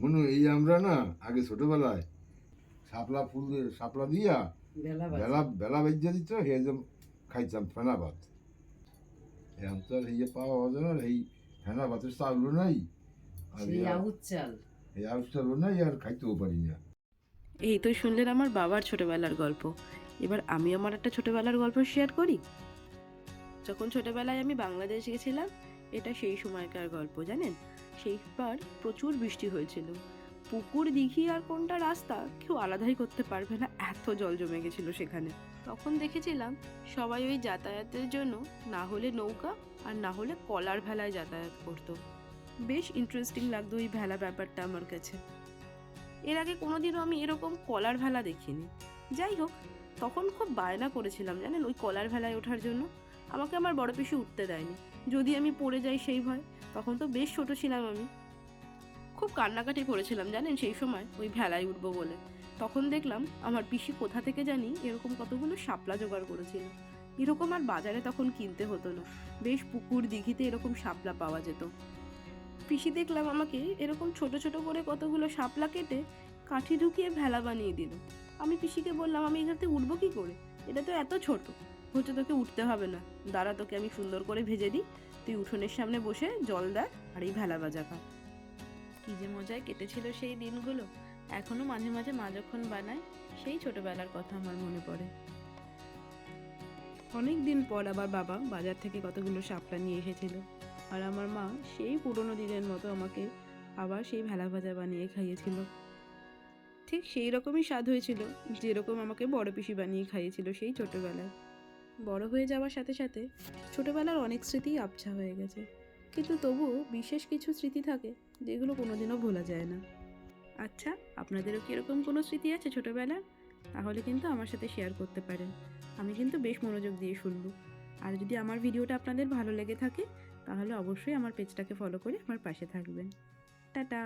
মনু এই আমরা না আগে ছোটবেলায় শাপলা ফুল শাপলা দিয়া বেলা বেলা বেজা দিত হে যে খাইতাম ফেনা ভাত। এখন তো আর এই পাওয়া যায় না, এই ফেনা ভাতের চাউলও নাই, আর এই আউশ চালও নাই, আর খাইতেও পারি না। এই তো শুনলেন আমার বাবার ছোটবেলার গল্প। এবার আমি আমার একটা ছোটবেলার গল্প শেয়ার করি। যখন ছোটবেলায় আমি বাংলাদেশ গেছিলাম, এটা সেই সময়কার গল্প জানেন। সেইবার প্রচুর বৃষ্টি হয়েছিল। পুকুর, দিঘি আর কোনটা রাস্তা কেউ আলাদাই করতে পারবে না, এত জল জমে গেছিল সেখানে। তখন দেখেছিলাম সবাই ওই যাতায়াতের জন্য না হলে নৌকা আর না হলে কলার ভেলায় যাতায়াত করতো। বেশ ইন্টারেস্টিং লাগতো ওই ভেলা ব্যাপারটা আমার কাছে। এর আগে কোনোদিনও আমি এরকম কলার ভেলা দেখিনি। যাই হোক, তখন খুব বায়না করেছিলাম জানেন ওই কলার ভেলায় ওঠার জন্য। আমাকে আমার বড় পিসি উঠতে দেয়নি, যদি আমি পড়ে যাই সেই ভয়। তখন তো বেশ ছোট ছিলাম আমি, খুব কান্নাকাটি করেছিলাম জানেন সেই সময় ওই ভেলায় উঠবো বলে। তখন দেখলাম আমার পিসি কোথা থেকে জানি এরকম কতগুলো শাপলা জোগাড় করেছিল। এরকম আর বাজারে তখন কিনতে হতো না, বেশ পুকুর দিঘিতে এরকম শাপলা পাওয়া যেত। পিসি দেখলাম আমাকে এরকম ছোট ছোট করে কতগুলো শাপলা কেটে কাঠি ঢুকিয়ে ভেলা বানিয়ে দিল। আমি পিসিকে বললাম আমি এখানে উঠবো কি করে, এটা তো এত ছোট। বলছে তোকে উঠতে হবে না, দাঁড়া তোকে আমি সুন্দর করে ভেজে দিই, তুই উঠোনের সামনে বসে জল দেয় আর এই ভেলা ভাজা খা। কি যে মজায় কেটেছিল সেই দিনগুলো। এখনো মাঝে মাঝে মা যখন বানায় সেই ছোটবেলার কথা আমার মনে পড়ে। অনেক দিন পর আবার বাবা বাজার থেকে কতগুলো শাপলা নিয়ে এসেছিল, আর আমার মা সেই পুরোনো দিনের মতো আমাকে আবার সেই ভেলা ভাজা বানিয়ে খাইয়েছিল। ঠিক সেই রকমই স্বাদ হয়েছিল যেরকম আমাকে বড় পিসি বানিয়ে খাইয়েছিল সেই ছোটবেলায়। বড় হয়ে যাওয়ার সাথে সাথে ছোটবেলার অনেক স্মৃতি আবছা হয়ে গেছে, কিন্তু তবুও বিশেষ কিছু স্মৃতি থাকে যেগুলো কোনোদিনও ভোলা যায় না। আচ্ছা, আপনাদেরও কি এরকম কোনো স্মৃতি আছে ছোটবেলার? তাহলে কিন্তু আমার সাথে শেয়ার করতে পারেন, আমি কিন্তু বেশ মনোযোগ দিয়ে শুনবো। আর যদি আমার ভিডিওটা আপনাদের ভালো লেগে থাকে তাহলে অবশ্যই আমার পেজটাকে ফলো করে আমার পাশে থাকবেন। টাটা।